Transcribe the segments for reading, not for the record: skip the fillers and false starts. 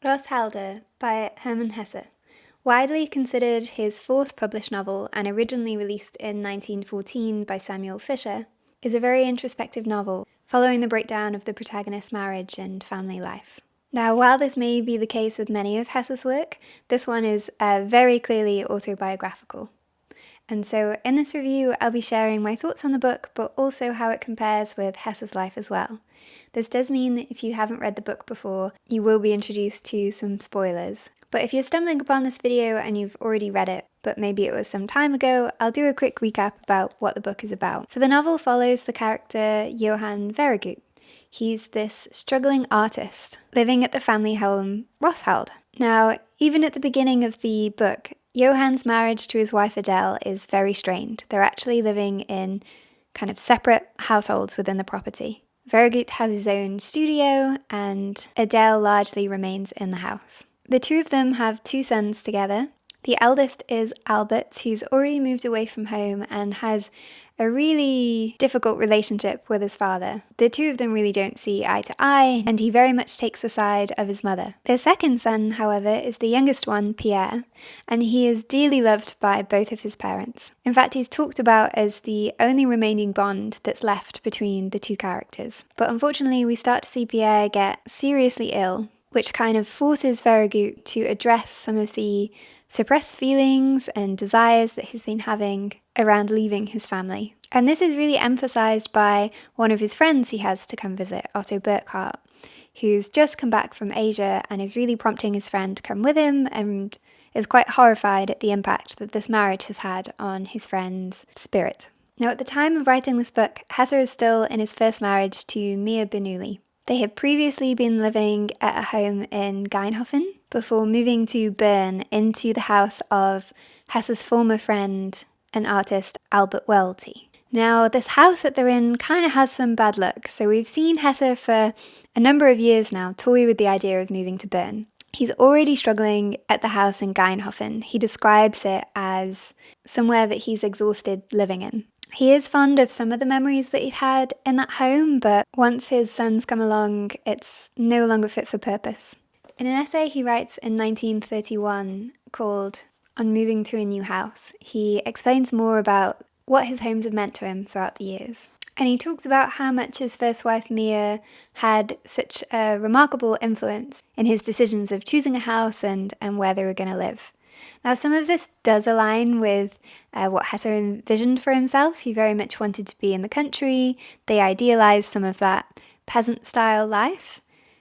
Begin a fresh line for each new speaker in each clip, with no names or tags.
Rosshalde by Hermann Hesse, widely considered his fourth published novel and originally released in 1914 by Samuel Fisher, is a very introspective novel following the breakdown of the protagonist's marriage and family life. Now, while this may be the case with many of Hesse's work, this one is very clearly autobiographical. And so in this review, I'll be sharing my thoughts on the book, but also how it compares with Hesse's life as well. This does mean that if you haven't read the book before, you will be introduced to some spoilers. But if you're stumbling upon this video and you've already read it, but maybe it was some time ago, I'll do a quick recap about what the book is about. So the novel follows the character Johann Veregut. He's this struggling artist living at the family home Rosshalde. Now, even at the beginning of the book, Johann's marriage to his wife Adele is very strained. They're actually living in kind of separate households within the property. Veregut has his own studio and Adele largely remains in the house. The two of them have two sons together. The eldest is Albert, who's already moved away from home and has a really difficult relationship with his father. The two of them really don't see eye to eye, and he very much takes the side of his mother. Their second son, however, is the youngest one, Pierre, and he is dearly loved by both of his parents. In fact, he's talked about as the only remaining bond that's left between the two characters. But unfortunately, we start to see Pierre get seriously ill, which kind of forces Veregut to address some of the suppressed feelings and desires that he's been having around leaving his family. And this is really emphasized by one of his friends he has to come visit, Otto Burckhardt, who's just come back from Asia and is really prompting his friend to come with him and is quite horrified at the impact that this marriage has had on his friend's spirit. Now, at the time of writing this book, Hesse is still in his first marriage to Mia Bernoulli. They had previously been living at a home in Geinhofen before moving to Bern into the house of Hesse's former friend and artist Albert Welty. Now, this house that they're in kind of has some bad luck, so we've seen Hesse for a number of years now toy with the idea of moving to Bern. He's already struggling at the house in Geinhofen. He describes it as somewhere that he's exhausted living in. He is fond of some of the memories that he'd had in that home, but once his sons come along, it's no longer fit for purpose. In an essay he writes in 1931 called On Moving to a New House, he explains more about what his homes have meant to him throughout the years. And he talks about how much his first wife Mia had such a remarkable influence in his decisions of choosing a house and where they were going to live. Now, some of this does align with what Hesse envisioned for himself. He very much wanted to be in the country. They idealized some of that peasant-style life,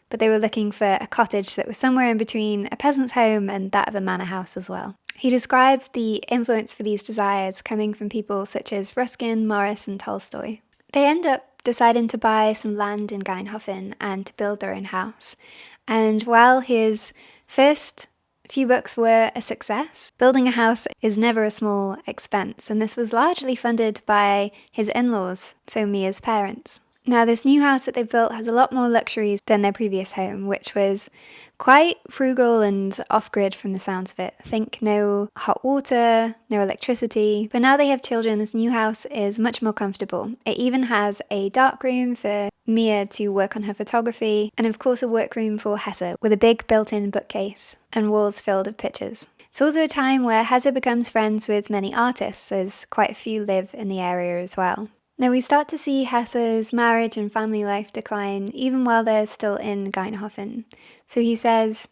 but they were looking for a cottage that was somewhere in between a peasant's home and that of a manor house as well. He describes the influence for these desires coming from people such as Ruskin, Morris, and Tolstoy. They end up deciding to buy some land in Geinhofen and to build their own house. And while his first few books were a success, building a house is never a small expense, and this was largely funded by his in-laws, so Mia's parents. Now, this new house that they've built has a lot more luxuries than their previous home, which was quite frugal and off-grid from the sounds of it. Think no hot water, no electricity. But now they have children, this new house is much more comfortable. It even has a dark room for Mia to work on her photography, and of course a workroom for Hesse with a big built-in bookcase and walls filled with pictures. It's also a time where Hesse becomes friends with many artists, as quite a few live in the area as well. Now we start to see Hesse's marriage and family life decline even while they're still in Geinhofen. So he says,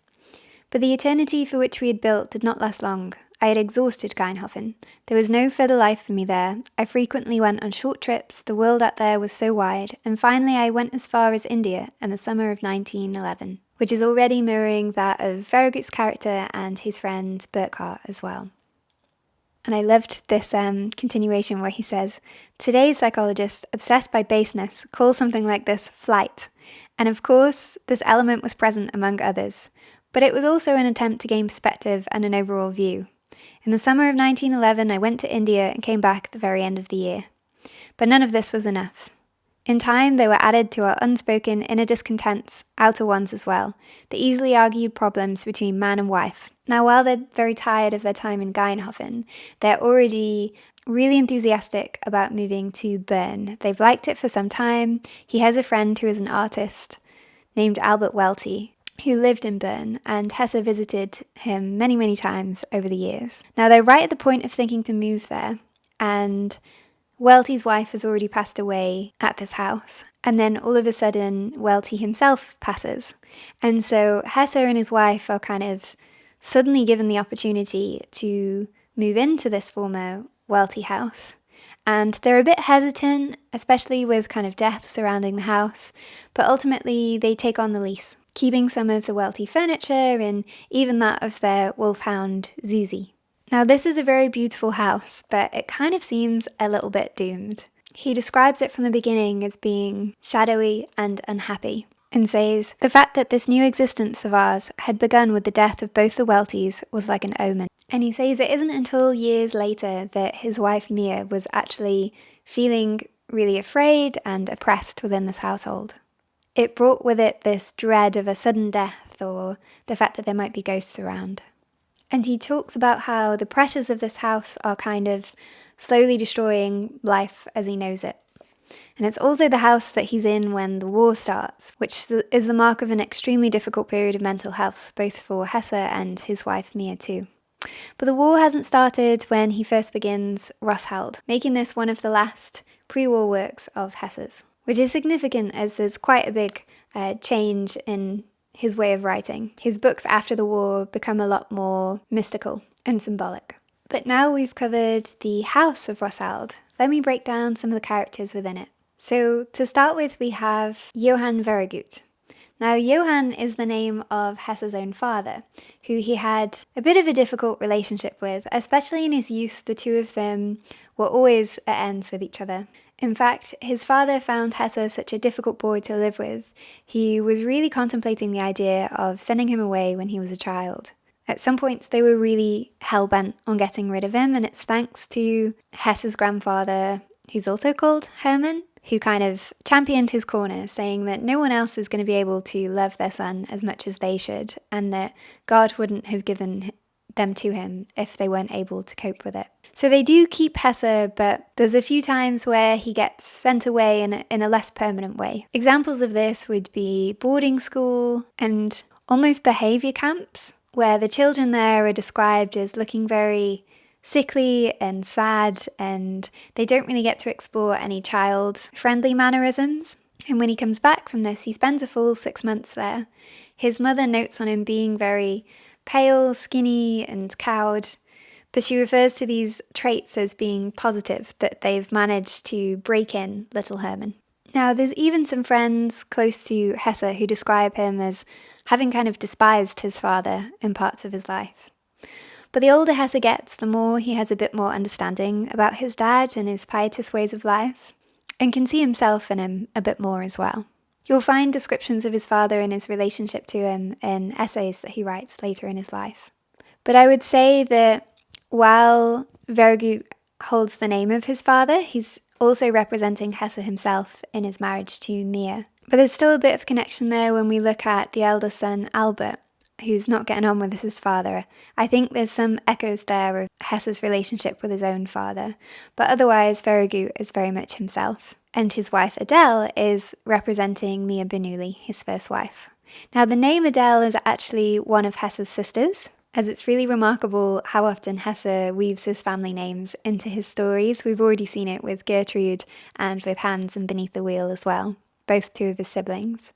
"But the eternity for which we had built did not last long. I had exhausted Geinhofen. There was no further life for me there. I frequently went on short trips, the world out there was so wide, and finally I went as far as India in the summer of 1911, which is already mirroring that of Veregut's character and his friend Burckhardt as well. And I loved this continuation where he says, "Today's psychologists, obsessed by baseness, call something like this flight. And of course, this element was present among others. But it was also an attempt to gain perspective and an overall view. In the summer of 1911, I went to India and came back at the very end of the year. But none of this was enough. In time, they were added to our unspoken inner discontents, outer ones as well, the easily argued problems between man and wife. Now, while they're very tired of their time in Geinhofen, they're already really enthusiastic about moving to Bern. They've liked it for some time. He has a friend who is an artist named Albert Welty, who lived in Bern, and Hesse visited him many, many times over the years. Now, they're right at the point of thinking to move there, and Welty's wife has already passed away at this house. And then all of a sudden, Welty himself passes. And so Hesse and his wife are kind of suddenly given the opportunity to move into this former Welty house. And they're a bit hesitant, especially with kind of death surrounding the house, but ultimately they take on the lease, keeping some of the Welty furniture and even that of their wolfhound Zuzi. Now, this is a very beautiful house, but it kind of seems a little bit doomed. He describes it from the beginning as being shadowy and unhappy, and says, "The fact that this new existence of ours had begun with the death of both the Weltys was like an omen." And he says it isn't until years later that his wife Mia was actually feeling really afraid and oppressed within this household. It brought with it this dread of a sudden death or the fact that there might be ghosts around. And he talks about how the pressures of this house are kind of slowly destroying life as he knows it. And it's also the house that he's in when the war starts, which is the mark of an extremely difficult period of mental health, both for Hesse and his wife Mia too. But the war hasn't started when he first begins Rosshalde, making this one of the last pre-war works of Hesse's, which is significant as there's quite a big change in his way of writing. His books after the war become a lot more mystical and symbolic. But now we've covered the house of Rosshalde, let me break down some of the characters within it. So to start with, we have Johann Veregut. Now, Johann is the name of Hesse's own father, who he had a bit of a difficult relationship with, especially in his youth. The two of them were always at ends with each other. In fact, his father found Hesse such a difficult boy to live with, he was really contemplating the idea of sending him away when he was a child. At some points, they were really hell-bent on getting rid of him, and it's thanks to Hesse's grandfather, who's also called Hermann, who kind of championed his corner, saying that no one else is going to be able to love their son as much as they should, and that God wouldn't have given them to him if they weren't able to cope with it. So they do keep Hesse, but there's a few times where he gets sent away in a less permanent way. Examples of this would be boarding school and almost behaviour camps, where the children there are described as looking very sickly and sad, and they don't really get to explore any child-friendly mannerisms. And when he comes back from this, he spends a full 6 months there. His mother notes on him being very pale, skinny, and cowed, but she refers to these traits as being positive, that they've managed to break in little Hermann. Now, there's even some friends close to Hesse who describe him as having kind of despised his father in parts of his life. But the older Hesse gets, the more he has a bit more understanding about his dad and his pietist ways of life, and can see himself in him a bit more as well. You'll find descriptions of his father and his relationship to him in essays that he writes later in his life. But I would say that while Veregut holds the name of his father, he's also representing Hesse himself in his marriage to Mia. But there's still a bit of connection there when we look at the elder son, Albert, who's not getting on with his father. I think there's some echoes there of Hesse's relationship with his own father, but otherwise Veregut is very much himself. And his wife Adele is representing Mia Bernoulli, his first wife. Now, the name Adele is actually one of Hesse's sisters, as it's really remarkable how often Hesse weaves his family names into his stories. We've already seen it with Gertrude and with Hans and Beneath the Wheel as well, both two of his siblings.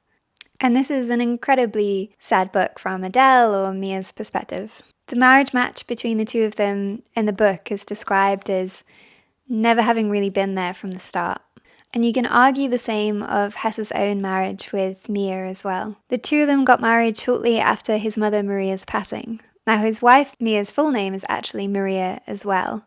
And this is an incredibly sad book from Adele or Mia's perspective. The marriage match between the two of them in the book is described as never having really been there from the start. And you can argue the same of Hesse's own marriage with Mia as well. The two of them got married shortly after his mother Maria's passing. Now, his wife Mia's full name is actually Maria as well,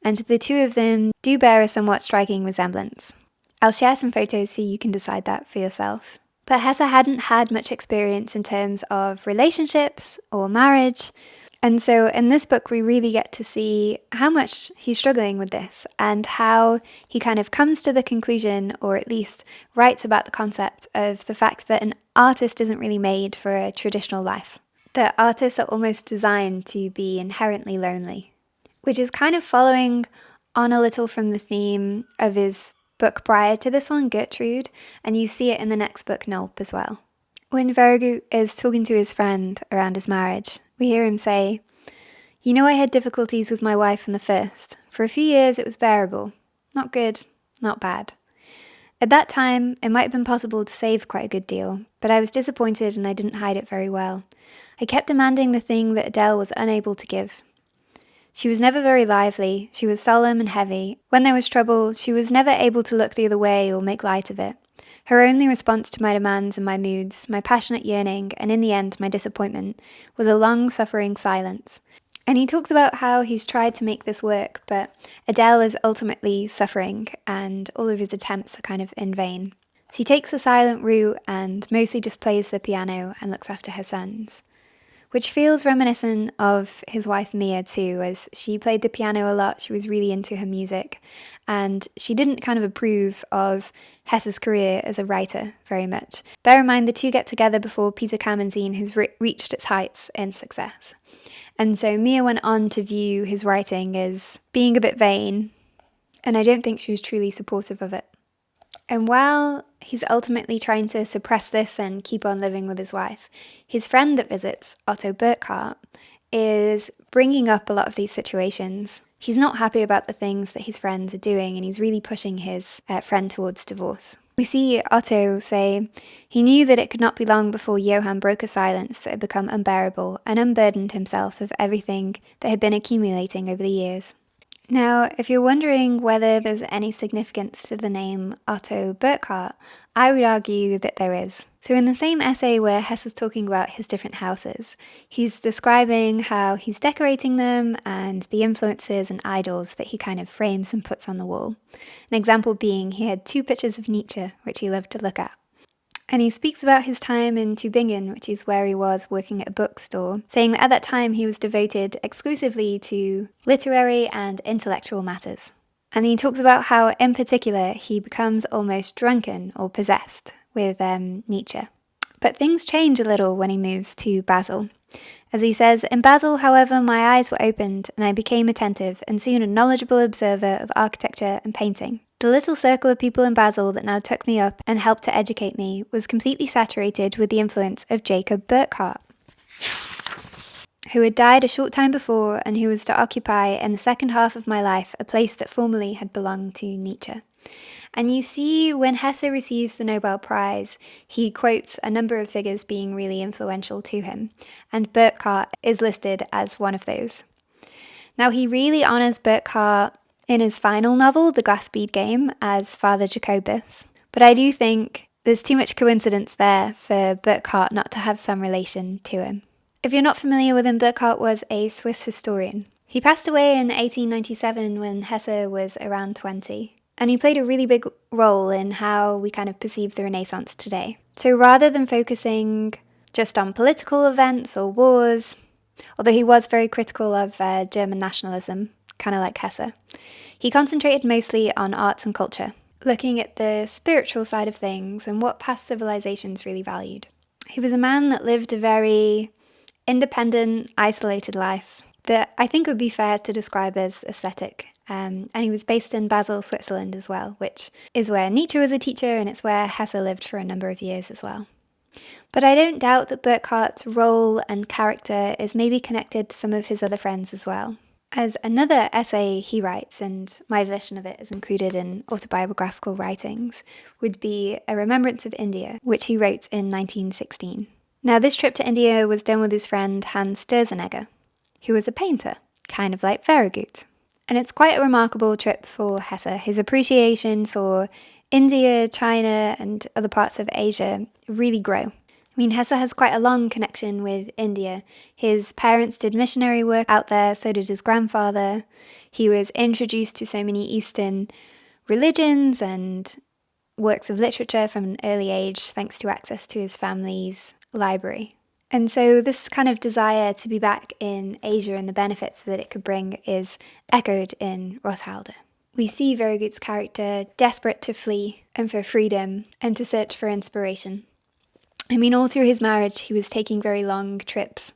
and the two of them do bear a somewhat striking resemblance. I'll share some photos so you can decide that for yourself. But Hesse hadn't had much experience in terms of relationships or marriage, and so in this book we really get to see how much he's struggling with this and how he kind of comes to the conclusion, or at least writes about the concept of the fact that an artist isn't really made for a traditional life. That artists are almost designed to be inherently lonely, which is kind of following on a little from the theme of his book prior to this one, Gertrude, and you see it in the next book, Nulp, as well. When Veragut is talking to his friend around his marriage, we hear him say, "You know, I had difficulties with my wife from the first. For a few years it was bearable. Not good, not bad. At that time, it might have been possible to save quite a good deal, but I was disappointed and I didn't hide it very well. I kept demanding the thing that Adele was unable to give. She was never very lively, she was solemn and heavy. When there was trouble, she was never able to look the other way or make light of it. Her only response to my demands and my moods, my passionate yearning, and in the end my disappointment, was a long-suffering silence." And he talks about how he's tried to make this work, but Adele is ultimately suffering, and all of his attempts are kind of in vain. She takes the silent route and mostly just plays the piano and looks after her sons, which feels reminiscent of his wife Mia too, as she played the piano a lot, she was really into her music, and she didn't kind of approve of Hesse's career as a writer very much. Bear in mind the two get together before Peter Kamenzian has reached its heights in success. And so Mia went on to view his writing as being a bit vain, and I don't think she was truly supportive of it. And while he's ultimately trying to suppress this and keep on living with his wife, his friend that visits, Otto Burckhardt, is bringing up a lot of these situations. He's not happy about the things that his friends are doing, and he's really pushing his friend towards divorce. We see Otto say he knew that it could not be long before Johann broke a silence that had become unbearable and unburdened himself of everything that had been accumulating over the years. Now, if you're wondering whether there's any significance to the name Otto Burckhardt, I would argue that there is. So in the same essay where Hesse is talking about his different houses, he's describing how he's decorating them and the influences and idols that he kind of frames and puts on the wall. An example being he had 2 pictures of Nietzsche, which he loved to look at. And he speaks about his time in Tübingen, which is where he was working at a bookstore, saying that at that time he was devoted exclusively to literary and intellectual matters. And he talks about how, in particular, he becomes almost drunken or possessed with Nietzsche. But things change a little when he moves to Basel. As he says, "In Basel, however, my eyes were opened and I became attentive and soon a knowledgeable observer of architecture and painting. The little circle of people in Basel that now took me up and helped to educate me was completely saturated with the influence of Jacob Burckhardt, who had died a short time before and who was to occupy in the second half of my life a place that formerly had belonged to Nietzsche." And you see when Hesse receives the Nobel Prize, he quotes a number of figures being really influential to him, and Burckhardt is listed as one of those. Now, he really honours Burckhardt in his final novel, The Glass-Bead Game, as Father Jacobus, but I do think there's too much coincidence there for Burckhardt not to have some relation to him. If you're not familiar with him, Burckhardt was a Swiss historian. He passed away in 1897 when Hesse was around 20. And he played a really big role in how we kind of perceive the Renaissance today. So rather than focusing just on political events or wars, although he was very critical of German nationalism, kind of like Hesse, he concentrated mostly on arts and culture, looking at the spiritual side of things and what past civilizations really valued. He was a man that lived a very independent, isolated life that I think would be fair to describe as aesthetic. And he was based in Basel, Switzerland as well, which is where Nietzsche was a teacher, and it's where Hesse lived for a number of years as well. But I don't doubt that Burckhardt's role and character is maybe connected to some of his other friends as well. As another essay he writes, and my version of it is included in autobiographical writings, would be A Remembrance of India, which he wrote in 1916. Now, this trip to India was done with his friend Hans Sturzenegger, who was a painter, kind of like Veragut. And it's quite a remarkable trip for Hesse. His appreciation for India, China, and other parts of Asia really grow. I mean, Hesse has quite a long connection with India. His parents did missionary work out there, so did his grandfather. He was introduced to so many Eastern religions and works of literature from an early age, thanks to access to his family's library. And so this kind of desire to be back in Asia and the benefits that it could bring is echoed in Rosshalde. We see Veragut's character desperate to flee and for freedom and to search for inspiration. I mean, all through his marriage, he was taking very long trips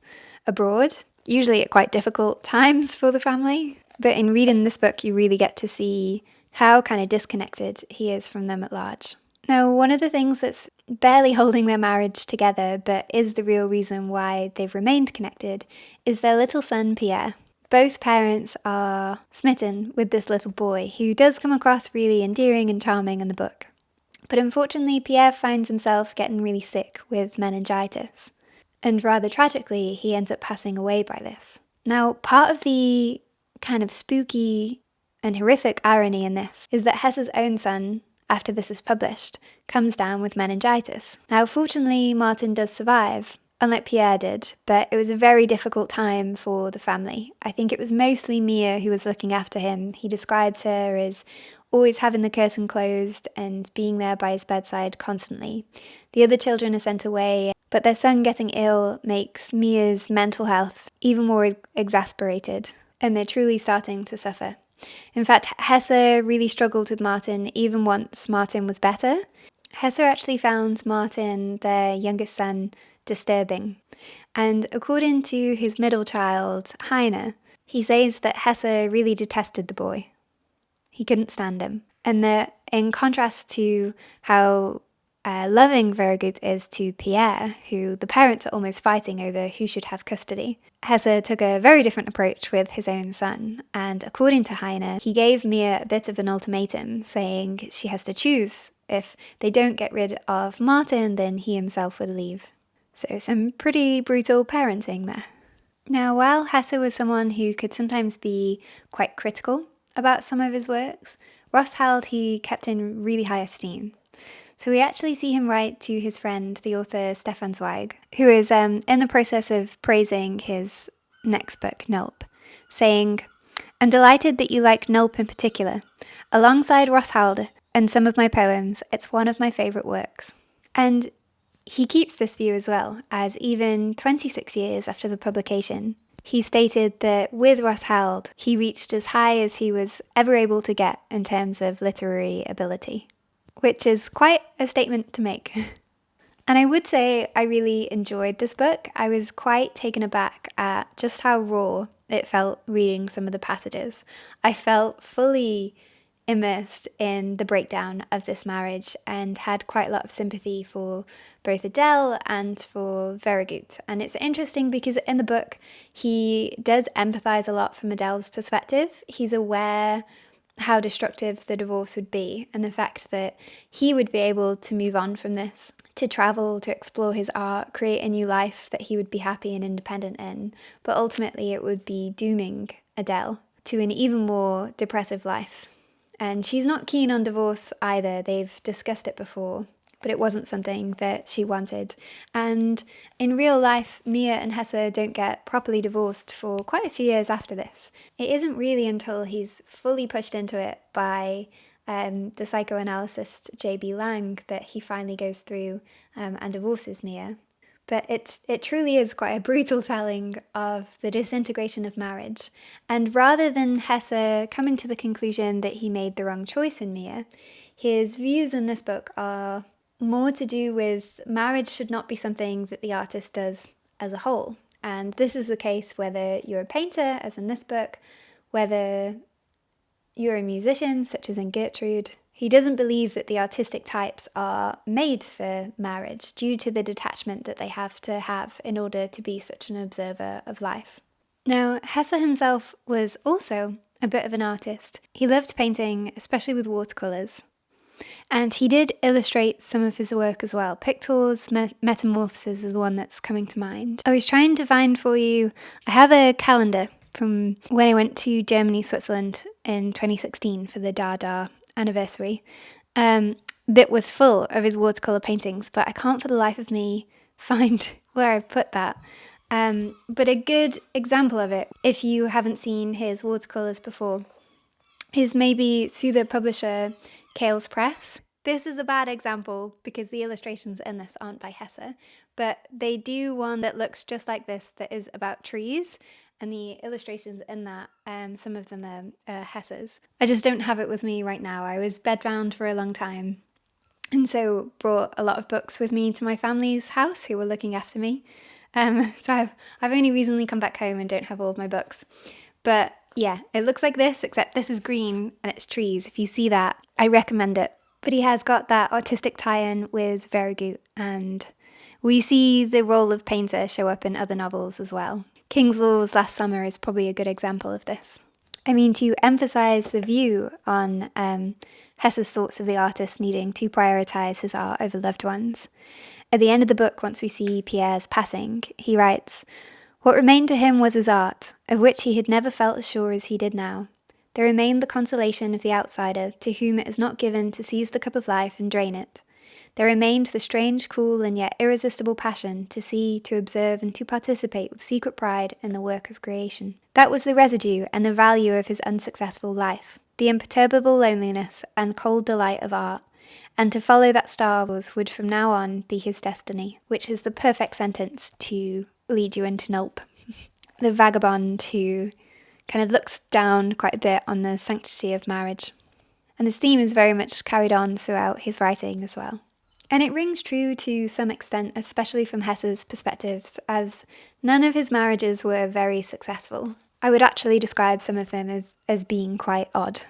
abroad, usually at quite difficult times for the family. But in reading this book, you really get to see how kind of disconnected he is from them at large. Now, one of the things that's barely holding their marriage together, but is the real reason why they've remained connected, is their little son, Pierre. Both parents are smitten with this little boy, who does come across really endearing and charming in the book. But unfortunately, Pierre finds himself getting really sick with meningitis. And rather tragically, he ends up passing away by this. Now, part of the kind of spooky and horrific irony in this is that Hesse's own son, after this is published, comes down with meningitis. Now, fortunately, Martin does survive, unlike Pierre did, but it was a very difficult time for the family. I think it was mostly Mia who was looking after him. He describes her as always having the curtain closed and being there by his bedside constantly. The other children are sent away, but their son getting ill makes Mia's mental health even more exasperated, and they're truly starting to suffer. In fact, Hesse really struggled with Martin even once Martin was better. Hesse actually found Martin, their youngest son, disturbing. And according to his middle child, Heine, he says that Hesse really detested the boy. He couldn't stand him. And that in contrast to how loving Vergut is to Pierre, who the parents are almost fighting over who should have custody, Hesse took a very different approach with his own son. And according to Heine, he gave Mia a bit of an ultimatum, saying she has to choose. If they don't get rid of Martin, then he himself would leave. So some pretty brutal parenting there. Now, while Hesse was someone who could sometimes be quite critical about some of his works, Rosshalde he kept in really high esteem. So we actually see him write to his friend, the author Stefan Zweig, who is in the process of praising his next book, Nulp, saying, "I'm delighted that you like Nulp in particular. Alongside Rosshalde and some of my poems, it's one of my favourite works." And he keeps this view as well, as even 26 years after the publication, he stated that with Rosshalde, he reached as high as he was ever able to get in terms of literary ability, which is quite a statement to make. And I would say I really enjoyed this book. I was quite taken aback at just how raw it felt reading some of the passages. I felt fully immersed in the breakdown of this marriage and had quite a lot of sympathy for both Adele and for Vergut. And it's interesting because in the book, he does empathize a lot from Adele's perspective. He's aware how destructive the divorce would be and the fact that he would be able to move on from this, to travel, to explore his art, create a new life that he would be happy and independent in. But ultimately, it would be dooming Adele to an even more depressive life. And she's not keen on divorce either. They've discussed it before, but it wasn't something that she wanted. And in real life, Mia and Hesse don't get properly divorced for quite a few years after this. It isn't really until he's fully pushed into it by the psychoanalyst J.B. Lang that he finally goes through and divorces Mia. But it truly is quite a brutal telling of the disintegration of marriage. And rather than Hesse coming to the conclusion that he made the wrong choice in Mia, his views in this book are more to do with marriage should not be something that the artist does as a whole. And this is the case whether you're a painter, as in this book, whether you're a musician, such as in Gertrude. He doesn't believe that the artistic types are made for marriage due to the detachment that they have to have in order to be such an observer of life. Now, Hesse himself was also a bit of an artist. He loved painting, especially with watercolours. And he did illustrate some of his work as well. Pictures, Metamorphoses is the one that's coming to mind. I was trying to find for you, I have a calendar from when I went to Germany, Switzerland in 2016 for the Dada anniversary that was full of his watercolour paintings, but I can't for the life of me find where I've put that. But a good example of it, if you haven't seen his watercolours before, is maybe through the publisher Kale's Press. This is a bad example because the illustrations in this aren't by Hesse, but they do one that looks just like this that is about trees, and the illustrations in that, some of them are Hesse's. I just don't have it with me right now. I was bedbound for a long time, and so brought a lot of books with me to my family's house who were looking after me. So I've only recently come back home and don't have all of my books. But yeah, it looks like this, except this is green and it's trees. If you see that, I recommend it. But he has got that artistic tie-in with Verhaeghe, and we see the role of painter show up in other novels as well. King's Law's Last Summer is probably a good example of this. I mean, to emphasise the view on Hesse's thoughts of the artist needing to prioritise his art over loved ones, at the end of the book, once we see Pierre's passing, he writes, "What remained to him was his art, of which he had never felt as sure as he did now. There remained the consolation of the outsider to whom it is not given to seize the cup of life and drain it. There remained the strange, cool, and yet irresistible passion to see, to observe, and to participate with secret pride in the work of creation. That was the residue and the value of his unsuccessful life, the imperturbable loneliness and cold delight of art, and to follow that star would from now on be his destiny," which is the perfect sentence to lead you into Nulp, the vagabond who kind of looks down quite a bit on the sanctity of marriage. And this theme is very much carried on throughout his writing as well. And it rings true to some extent, especially from Hesse's perspectives, as none of his marriages were very successful. I would actually describe some of them as being quite odd.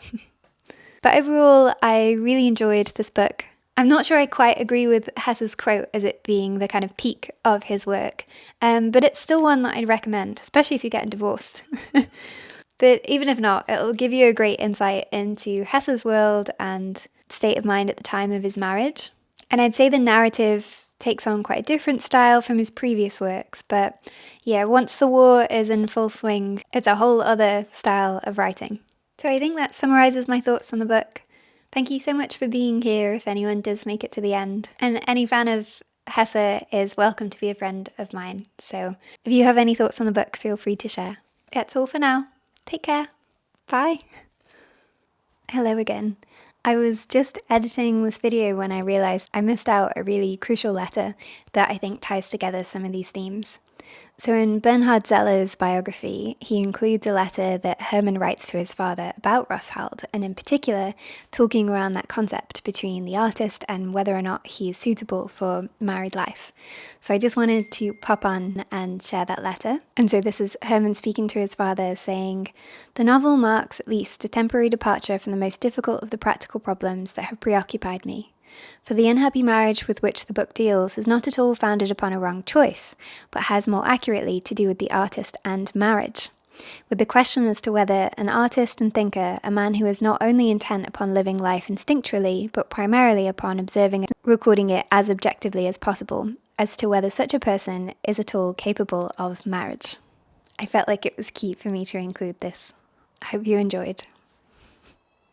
But overall, I really enjoyed this book. I'm not sure I quite agree with Hesse's quote as it being the kind of peak of his work, but it's still one that I'd recommend, especially if you're getting divorced. But even if not, it'll give you a great insight into Hesse's world and state of mind at the time of his marriage. And I'd say the narrative takes on quite a different style from his previous works, but yeah, once the war is in full swing, it's a whole other style of writing. So I think that summarises my thoughts on the book. Thank you so much for being here if anyone does make it to the end. And any fan of Hesse is welcome to be a friend of mine. So if you have any thoughts on the book, feel free to share. That's all for now. Take care. Bye. Hello again. I was just editing this video when I realised I missed out a really crucial letter that I think ties together some of these themes. So in Bernhard Zeller's biography, he includes a letter that Hermann writes to his father about Rosshalde, and in particular, talking around that concept between the artist and whether or not he is suitable for married life. So I just wanted to pop on and share that letter. And so this is Hermann speaking to his father saying, "The novel marks at least a temporary departure from the most difficult of the practical problems that have preoccupied me. For the unhappy marriage with which the book deals is not at all founded upon a wrong choice, but has more accurately to do with the artist and marriage, with the question as to whether an artist and thinker, a man who is not only intent upon living life instinctually, but primarily upon observing and recording it as objectively as possible, as to whether such a person is at all capable of marriage." I felt like it was key for me to include this. I hope you enjoyed.